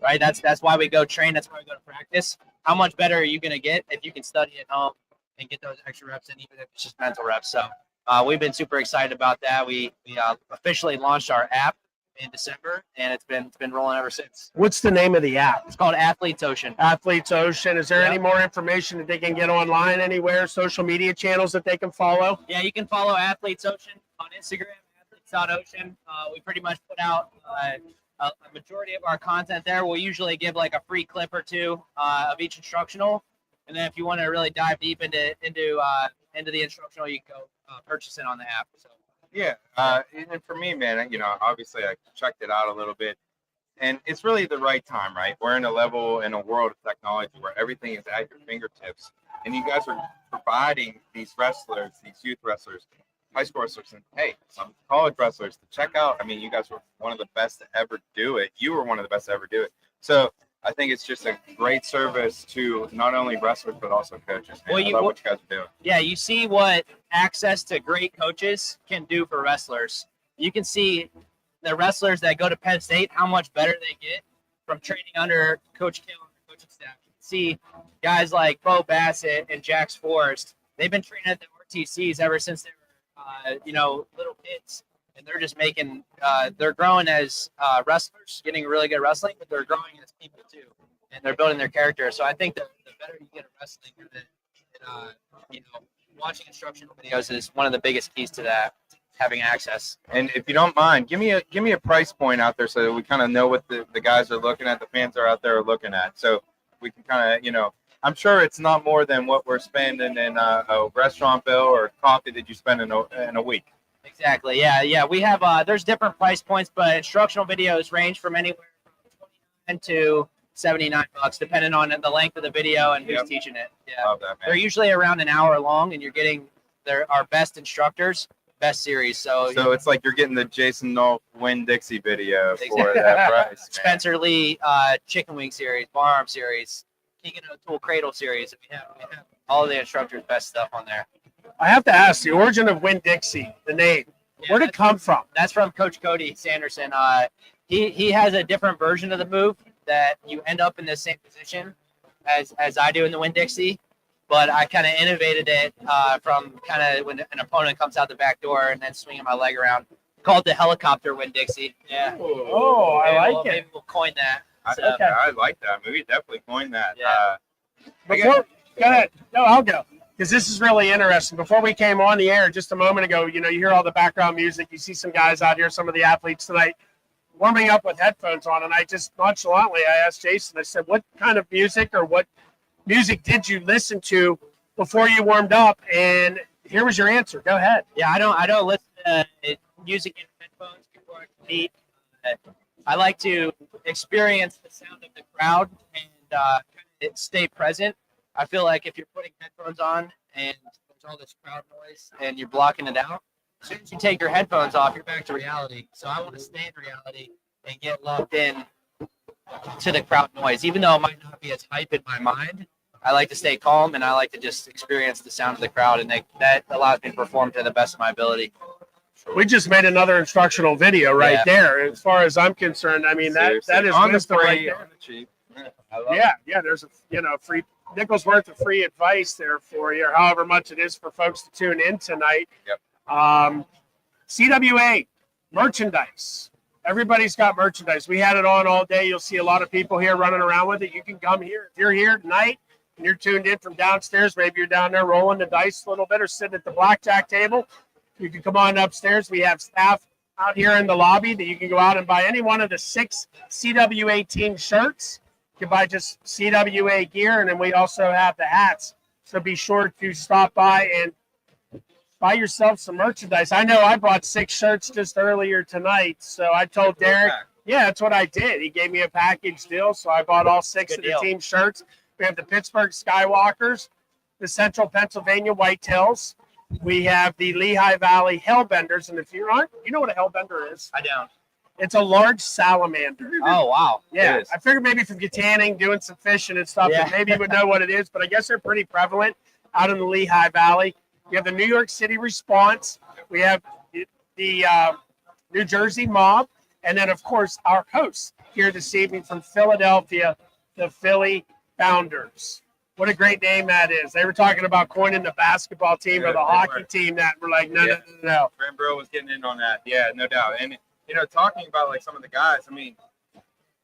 right? That's why we go train. That's why we go to practice. How much better are you going to get if you can study at home and get those extra reps in, even if it's just mental reps? So we've been super excited about that. We officially launched our app in December, and it's been rolling ever since. What's the name of the app? It's called Athletes Ocean. Athletes Ocean. Is there any more information that they can get online anywhere? Social media channels that they can follow? Yeah, you can follow Athletes Ocean on Instagram, athletes.ocean. We pretty much put out a majority of our content there. We'll usually give like a free clip or two of each instructional, and then if you want to really dive deep into the instructional, you can go purchase it on the app. So. Yeah, and for me, man, obviously I checked it out a little bit, and it's really the right time, right? We're in a world of technology where everything is at your fingertips, and you guys are providing these wrestlers, these youth wrestlers, high school wrestlers, and hey, some college wrestlers to check out. I mean, you guys were one of the best to ever do it. You were one of the best to ever do it. So I think it's just a great service to not only wrestlers but also coaches. Man. I love what you guys are doing. Yeah, you see what access to great coaches can do for wrestlers. You can see the wrestlers that go to Penn State, how much better they get from training under Coach Kill and the coaching staff. You can see guys like Bo Bassett and Jax Forrest. They've been training at the RTCs ever since they were, little kids. And they're just making, they're growing as wrestlers, getting really good wrestling, but they're growing as people too. And they're building their character. So I think that the better you get at wrestling, watching instructional videos is one of the biggest keys to that, having access. And if you don't mind, give me a price point out there so that we kind of know what the guys are looking at, the fans are out there are looking at. So we can kind of, I'm sure it's not more than what we're spending in a restaurant bill or coffee that you spend in a week. Exactly. Yeah. We have there's different price points, but instructional videos range from anywhere from $29 to $79, depending on the length of the video and who's teaching it. Yeah. Love that, man. They're usually around an hour long, and you're getting our best instructors, best series. So it's like you're getting the Jason Nolf Win-Dixie video for that price. Spencer Lee chicken wing series, bar arm series, Keegan O'Toole cradle series. We have all of the instructors' best stuff on there. I have to ask, the origin of Win-Dixie, the name, where did it come from? That's from Coach Cody Sanderson. He has a different version of the move that you end up in the same position as I do in the Win-Dixie, but I kind of innovated it from kind of when an opponent comes out the back door and then swinging my leg around. Called the helicopter Win-Dixie. Yeah. Oh, I like it. Maybe we'll coin that. I like that. Maybe definitely coin that. Yeah. Go ahead. No, I'll go. Because this is really interesting. Before we came on the air just a moment ago, you hear all the background music. You see some guys out here, some of the athletes tonight, warming up with headphones on. And I just nonchalantly, I asked Jason, I said, what kind of music or what music did you listen to before you warmed up? And here was your answer. Go ahead. Yeah, I don't listen to music in headphones before I compete. I like to experience the sound of the crowd and stay present. I feel like if you're putting headphones on and there's all this crowd noise and you're blocking it out, as soon as you take your headphones off, you're back to reality. So I want to stay in reality and get locked in to the crowd noise. Even though it might not be as hype in my mind, I like to stay calm and I like to just experience the sound of the crowd, and that allows me to perform to the best of my ability. We just made another instructional video right there. As far as I'm concerned, I mean, that is wisdom right there. On the cheap. Yeah, there's a free nickel's worth of free advice there for you, or however much it is for folks to tune in tonight. Yep. CWA merchandise. Everybody's got merchandise. We had it on all day. You'll see a lot of people here running around with it. You can come here. If you're here tonight and you're tuned in from downstairs, maybe you're down there rolling the dice a little bit or sitting at the blackjack table, you can come on upstairs. We have staff out here in the lobby that you can go out and buy any one of the 6 CWA team shirts. You can buy just CWA gear, and then we also have the hats. So be sure to stop by and buy yourself some merchandise. I know I bought 6 shirts just earlier tonight, so I told Derek, that's what I did. He gave me a package deal, so I bought all 6 of the team shirts. We have the Pittsburgh Skywalkers, the Central Pennsylvania Whitetails. We have the Lehigh Valley Hellbenders, and if you know what a Hellbender is? I don't. It's a large salamander. Oh, wow. Yeah, I figured maybe from tanning, doing some fishing and stuff, that maybe you would know what it is, but I guess they're pretty prevalent out in the Lehigh Valley. We have the New York City Response. We have the New Jersey Mob. And then, of course, our hosts here this evening from Philadelphia, the Philly Founders. What a great name that is. They were talking about coining the basketball team or the hockey team that we're like, no. Graham Bro was getting in on that. Yeah, no doubt. And, talking about like some of the guys, I mean,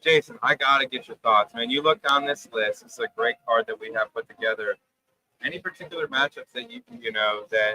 Jason, I got to get your thoughts, man. You look down this list. It's a great card that we have put together. Any particular matchups that that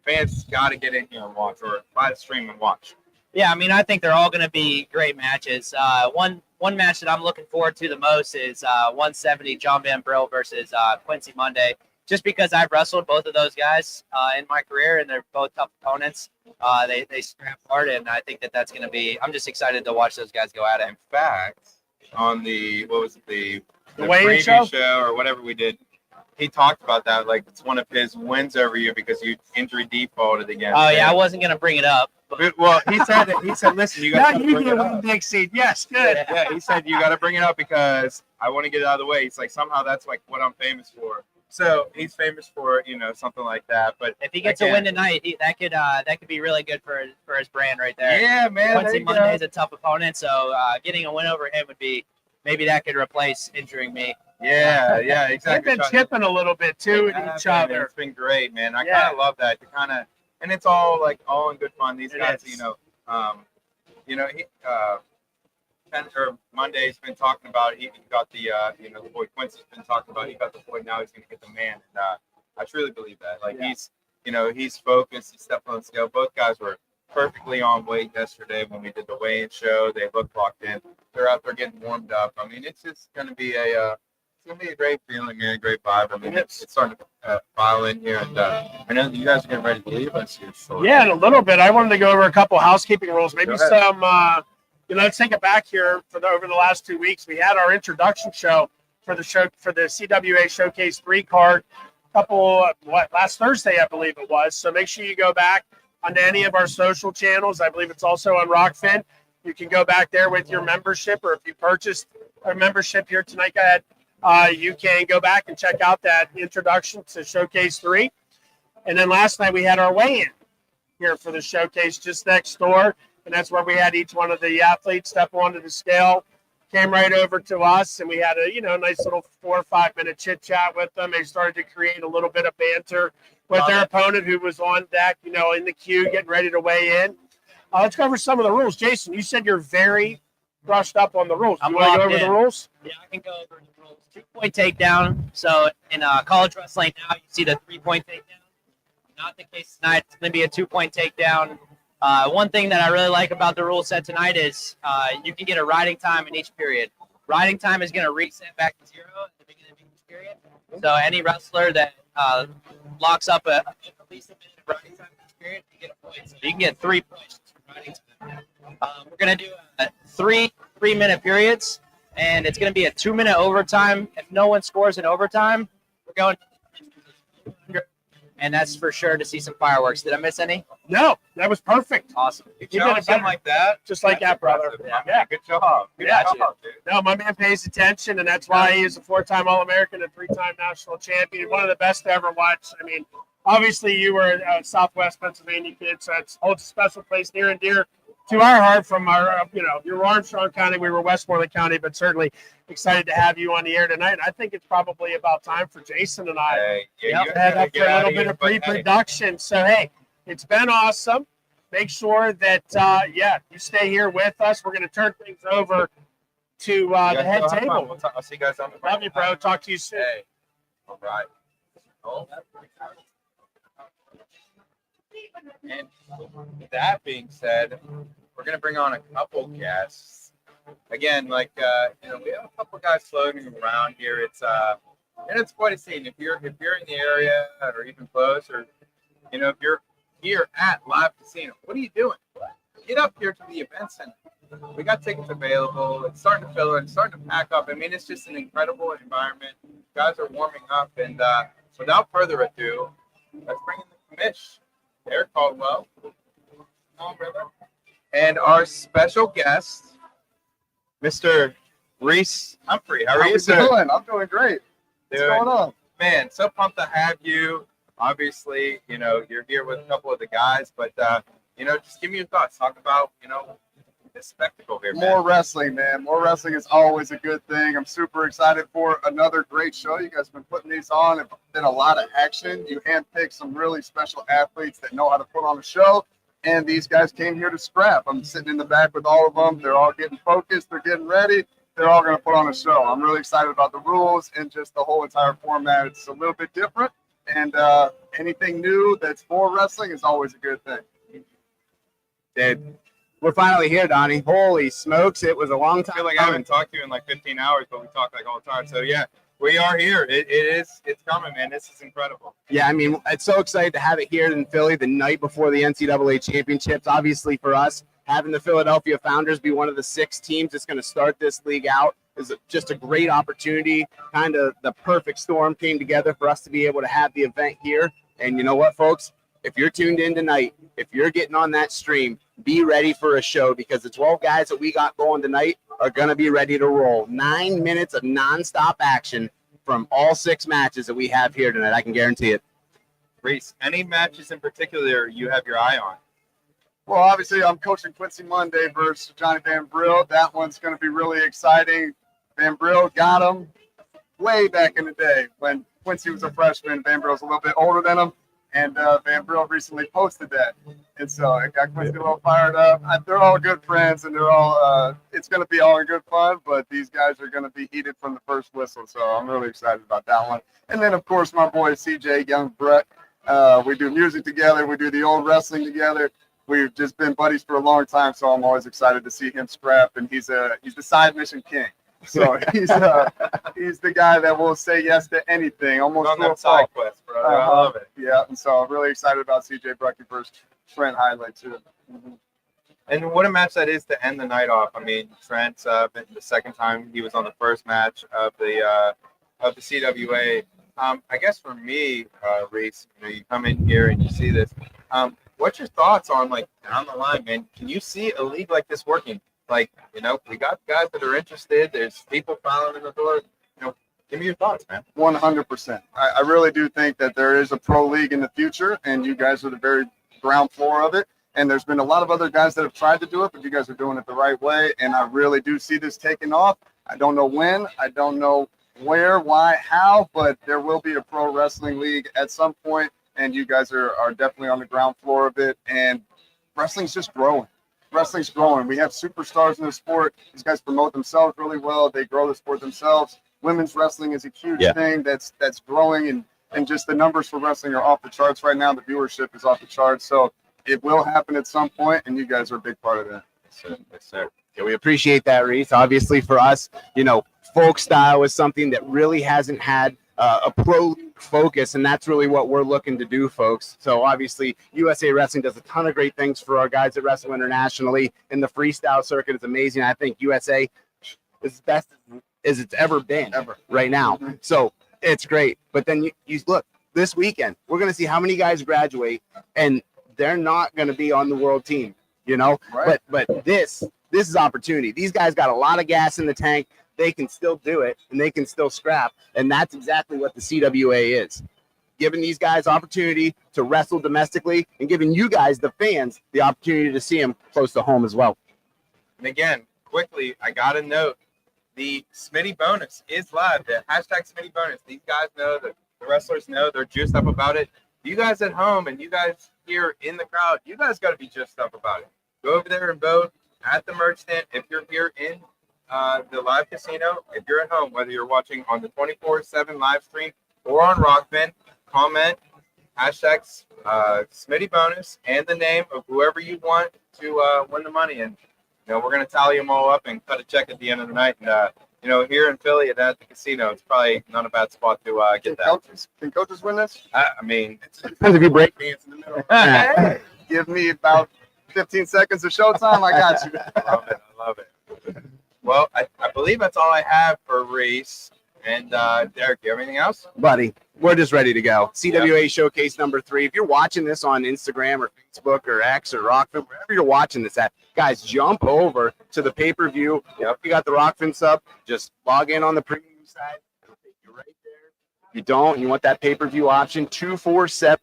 fans got to get in here and watch or buy the stream and watch? Yeah, I mean, I think they're all going to be great matches. One match that I'm looking forward to the most is 170 John Van Brill versus Quincy Monday, just because I've wrestled both of those guys in my career, and they're both tough opponents. They scrap hard, and I think that's going to be – I'm just excited to watch those guys go at it. In fact, on the weigh-in show or whatever we did, he talked about that like it's one of his wins over you because you injury defaulted again. Oh, yeah, I wasn't going to bring it up. Well, he said, listen, you got to bring it up. Big seed. Yes, good. Yeah, he said you got to bring it up because I want to get it out of the way. He's like, somehow that's like what I'm famous for. So he's famous for something like that. But if he gets a win tonight, that could be really good for his brand right there. Yeah, man. Quincy Monday is a tough opponent, so getting a win over him would be maybe that could replace injuring me. Yeah, exactly. They've been chipping a little bit too with each other. It's been great, man. I kind of love that. To kind of, and it's all in good fun. These guys, Monday's been talking about. He got the the boy Quincy's been talking about. He got the boy. Now he's going to get the man. And I truly believe that. Like he's focused. He stepped on the scale. Both guys were perfectly on weight yesterday when we did the weigh-in show. They looked locked in. They're out there getting warmed up. I mean, it's just going to be a great feeling, man. Great vibe. I mean, it's starting to file in here, and I know that you guys are getting ready to leave us here shortly. Yeah, in a little bit. I wanted to go over a couple housekeeping rules. Maybe some. Let's take it back here over the last 2 weeks. We had our introduction show for the CWA Showcase 3 card. Last Thursday, I believe it was. So make sure you go back onto any of our social channels. I believe it's also on Rockfin. You can go back there with your membership, or if you purchased a membership here tonight, go ahead. You can go back and check out that introduction to Showcase 3. And then last night we had our weigh-in here for the Showcase just next door. And that's where we had each one of the athletes step onto the scale, came right over to us, and we had a nice little 4 or 5 minute chit chat with them. They started to create a little bit of banter with their opponent who was on deck, in the queue, getting ready to weigh in. Let's go over some of the rules. Jason, you said you're very brushed up on the rules. Do you want to go over the rules? Yeah, I can go over the rules. 2-point takedown. So in college wrestling now, you see the 3-point takedown. Not the case tonight. It's going to be a 2-point takedown. One thing that I really like about the rule set tonight is you can get a riding time in each period. Riding time is going to reset back to 0 at the beginning of each period. So any wrestler that locks up at least a minute of riding time in each period, you get a point. So you can get 3 points for riding time. We're going to do 3 3-minute periods, and it's going to be a 2-minute overtime. If no one scores in overtime, we're going to and that's for sure to see some fireworks. Did I miss any? No, that was perfect. Awesome. You did something like that? Just like that, brother. Yeah, good job. Good job, dude. No, my man pays attention, and that's why he is a 4-time All-American and 3-time national champion. One of the best to ever watch. I mean, obviously you were a Southwest Pennsylvania kid, so it holds a special place near and dear to our heart from our, you were Armstrong County, we were Westmoreland County, but certainly excited to have you on the air tonight. I think it's probably about time for Jason and I to head up for a little bit of pre-production. So, hey, it's been awesome. Make sure that, you stay here with us. We're going to turn things over to the head table. I'll see you guys on the Love you, bro. Talk to you soon. Hey. All right. And with that being said, we're going to bring on a couple guests. Again, we have a couple guys floating around here. It's quite a scene. If you're in the area or even close, or if you're here at Live Casino, what are you doing? Get up here to the event center. We got tickets available. It's starting to fill in. It's starting to pack up. I mean, it's just an incredible environment. Guys are warming up, and without further ado, let's bring in the commish. Eric Caldwell, and our special guest, Mr. Reese Humphrey. How are you, sir? I'm doing great. What's going on? Man, so pumped to have you. Obviously, you're here with a couple of the guys, but, just give me your thoughts. Talk about, this spectacle here, More man. wrestling, man. More wrestling is always a good thing. I'm super excited for another great show. You guys have been putting these on. It's been a lot of action. You handpicked some really special athletes that know how to put on a show. And these guys came here to scrap. I'm sitting in the back with all of them. They're all getting focused. They're getting ready. They're all going to put on a show. I'm really excited about the rules and just the whole entire format. It's a little bit different. And anything new that's for wrestling is always a good thing. Dude, we're finally here, Donnie. Holy smokes, it was a long I time. feel like I haven't talked to you in like 15 hours, but we talk like all the time. So yeah, we are here. It's coming, man. This is incredible. Yeah, I mean, it's so excited to have it here in Philly the night before the NCAA championships. Obviously, for us, having the Philadelphia Founders be one of the 6 teams that's going to start this league out is just a great opportunity. Kind of the perfect storm came together for us to be able to have the event here. And you know what, folks? If you're tuned in tonight, if you're getting on that stream, be ready for a show because the 12 guys that we got going tonight are going to be ready to roll. 9 minutes of nonstop action from all 6 matches that we have here tonight. I can guarantee it. Reese, any matches in particular you have your eye on? Well, obviously, I'm coaching Quincy Monday versus Johnny Van Brill. That one's going to be really exciting. Van Brill got him way back in the day when Quincy was a freshman. Van Brill's a little bit older than him, and Van Brill recently posted that. And so it got Quincy a little fired up. They're all good friends, and they're all it's going to be all in good fun, but these guys are going to be heated from the first whistle, so I'm really excited about that one. And then, of course, my boy CJ, Young Brett. We do music together. We do the old wrestling together. We've just been buddies for a long time, so I'm always excited to see him scrap. And he's the side mission king. So he's the guy that will say yes to anything, almost On to a that side fault. quest, brother. I love it. Yeah, and so I'm really excited about CJ Brucky versus Trent Highlight too. And what a match that is to end the night off. I mean, Trent's the second time he was on the first match of the CWA. I guess for me, Reese, you come in here and you see this. What's your thoughts on like down the line, man? Can you see a league like this working? Like, we got guys that are interested. There's people filing in the door. Give me your thoughts, man. 100%. I really do think that there is a pro league in the future, and you guys are the very ground floor of it. And there's been a lot of other guys that have tried to do it, but you guys are doing it the right way. And I really do see this taking off. I don't know when. I don't know where, why, how, but there will be a pro wrestling league at some point, and you guys are definitely on the ground floor of it. And wrestling's just growing. Wrestling's growing. We have superstars in the sport. These guys promote themselves really well. They grow the sport themselves. Women's wrestling is a huge thing that's growing, and just the numbers for wrestling are off the charts right now. The viewership is off the charts. So it will happen at some point, and you guys are a big part of that. Yes, sir. Yeah, we appreciate that, Reese. Obviously, for us, folk style is something that really hasn't had a pro focus, and that's really what we're looking to do, folks. So obviously, USA Wrestling does a ton of great things for our guys that wrestle internationally, and the freestyle circuit is amazing. I think USA is as best as it's ever been right now. So it's great. But then you look, this weekend, we're going to see how many guys graduate, and they're not going to be on the world team, Right. But this is opportunity. These guys got a lot of gas in the tank. They can still do it, and they can still scrap. And that's exactly what the CWA is. Giving these guys opportunity to wrestle domestically and giving you guys, the fans, the opportunity to see them close to home as well. And again, quickly, I got to note, the Smitty bonus is live. The hashtag Smitty bonus. These guys know, that the wrestlers know, they're juiced up about it. You guys at home and you guys here in the crowd, you guys got to be juiced up about it. Go over there and vote at the merch stand. If you're here in the live casino, if you're at home, whether you're watching on the 24/7 live stream or on Rockman, comment hashtags Smitty bonus and the name of whoever you want to win the money. And we're going to tally them all up and cut a check at the end of the night. And here in Philly at the casino, it's probably not a bad spot to get that. Can coaches win this? I mean, it's Depends if you break. dance in the middle. Give me about 15 seconds of showtime. I got you. I love it. Well, I believe that's all I have for Reese. And Derek, do you have anything else? Buddy, we're just ready to go. CWA Showcase number 3. If you're watching this on Instagram or Facebook or X or Rockfin, wherever you're watching this at, guys, jump over to the pay-per-view. Yep. You got the Rockfin sub, just log in on the premium side. It'll take you right there. If you don't, you want that pay-per-view option, 247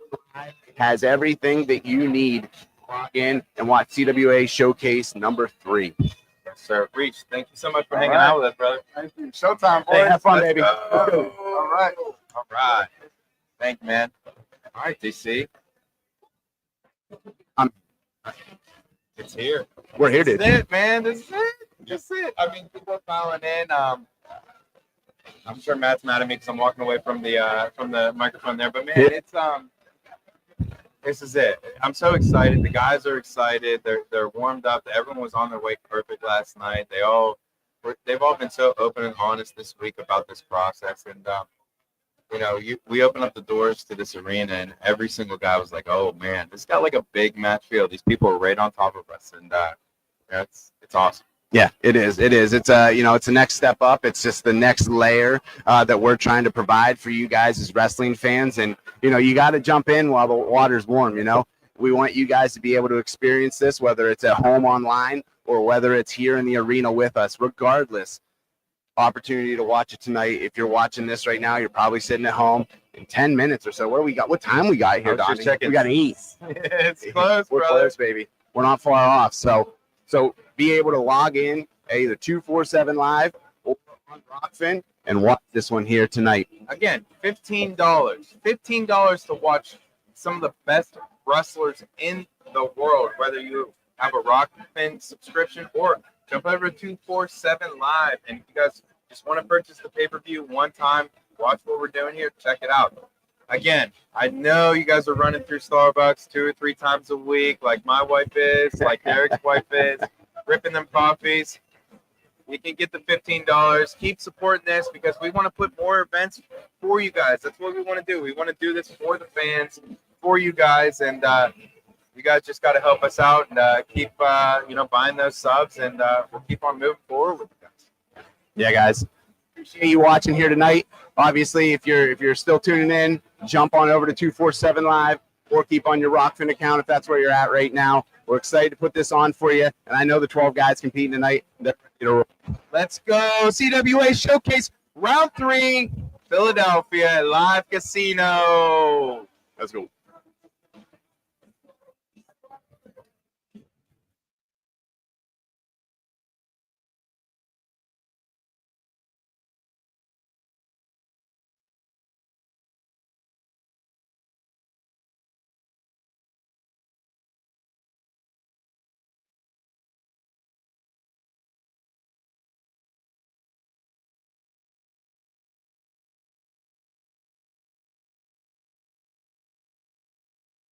has everything that you need log in and watch CWA Showcase number 3. Yes, sir. Reach. Thank you so much for All hanging right. out with us, brother. Thank you. Showtime, boys. Hey, have fun, Let's baby. go. All right. All right. Thank you, man. All right, DC. It's here. We're here, This dude. is it, man. This is it. This is it. I mean, people are filing in. I'm sure Matt's mad at me because I'm walking away from the microphone there. But man, it's this is it. I'm so excited. The guys are excited. They're warmed up. Everyone was on their way perfect last night. They've all been so open and honest this week about this process. And we opened up the doors to this arena, and every single guy was like, "Oh man, this got like a big match feel. These people are right on top of us." And it's awesome. Yeah, it is. It is. It's it's the next step up. It's just the next layer that we're trying to provide for you guys as wrestling fans. And, you got to jump in while the water's warm, We want you guys to be able to experience this, whether it's at home online or whether it's here in the arena with us, regardless. Opportunity to watch it tonight. If you're watching this right now, you're probably sitting at home in 10 minutes or so. What do we got? What time we got here, I was just Donnie? checking. We got 8. It's close, We're brother. close, baby. We're not far off. So be able to log in at either 247 Live or on Rockfin and watch this one here tonight. Again, $15. $15 to watch some of the best wrestlers in the world, whether you have a Rockfin subscription or jump over to 247 Live. And if you guys just want to purchase the pay-per-view one time, watch what we're doing here, check it out. Again, I know you guys are running through Starbucks 2 or 3 times a week, like my wife is, like Derek's wife is, ripping them coffees. You can get the $15. Keep supporting this because we want to put more events for you guys. That's what we want to do. We want to do this for the fans, for you guys, and you guys just got to help us out and keep buying those subs, and we'll keep on moving forward with you guys. Yeah, guys. Appreciate you watching here tonight. Obviously, if you're still tuning in, jump on over to 247 Live or keep on your Rockfin account if that's where you're at right now. We're excited to put this on for you, and I know the 12 guys competing tonight. They're ready to roll. Let's go. CWA Showcase Round 3, Philadelphia Live Casino. Let's go.